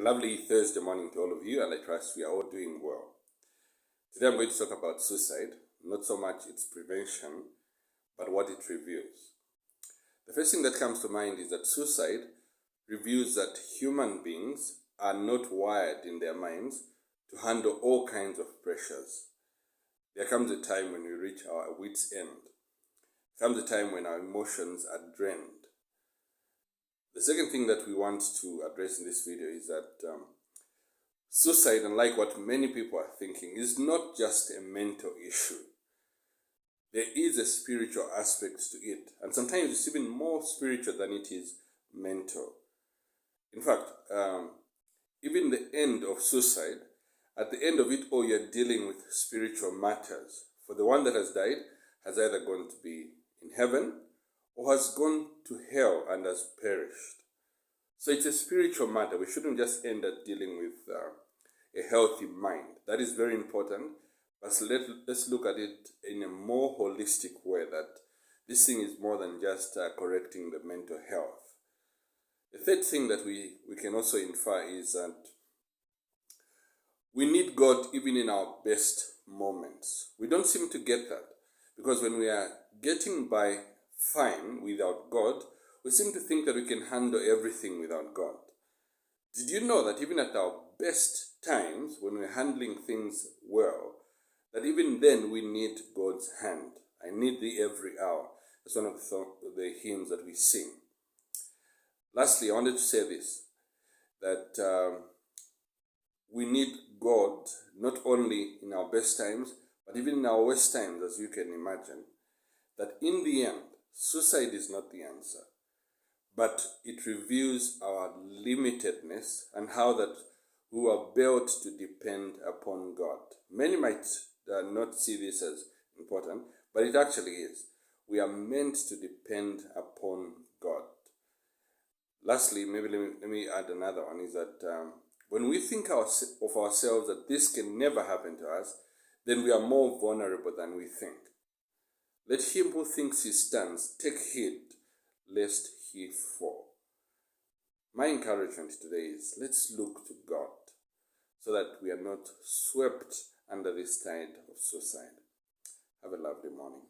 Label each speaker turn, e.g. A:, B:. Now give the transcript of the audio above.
A: A lovely Thursday morning to all of you, and I trust we are all doing well. Today I'm going to talk about suicide, not so much its prevention, but what it reveals. The first thing that comes to mind is that suicide reveals that human beings are not wired in their minds to handle all kinds of pressures. There comes a time when we reach our wits' end. There comes a time when our emotions are drained. The second thing that we want to address in this video is that suicide, unlike what many people are thinking, is not just a mental issue. There is a spiritual aspect to it, and sometimes it's even more spiritual than it is mental. In fact, even the end of suicide, at the end of it all, you're dealing with spiritual matters. For the one that has died has either gone to be in heaven or has gone to hell and has perished. So it's a spiritual matter. We shouldn't just end up dealing with a healthy mind. That is very important. But let's look at it in a more holistic way, that this thing is more than just correcting the mental health. The third thing that we can also infer is that we need God even in our best moments. We don't seem to get that, because when we are getting by fine without God, we seem to think that we can handle everything without God. Did you know that even at our best times, when we're handling things well, that even then we need God's hand? I need thee every hour. That's one of the hymns that we sing. Lastly, I wanted to say this, that we need God not only in our best times, but even in our worst times, as you can imagine. That in the end, suicide is not the answer, but it reveals our limitedness and how that we are built to depend upon God. Many might not see this as important, but it actually is. We are meant to depend upon God. Lastly, maybe let me add another one, is that when we think of ourselves that this can never happen to us, then we are more vulnerable than we think. Let him who thinks he stands take heed lest he fall. My encouragement today is, let's look to God so that we are not swept under this tide of suicide. Have a lovely morning.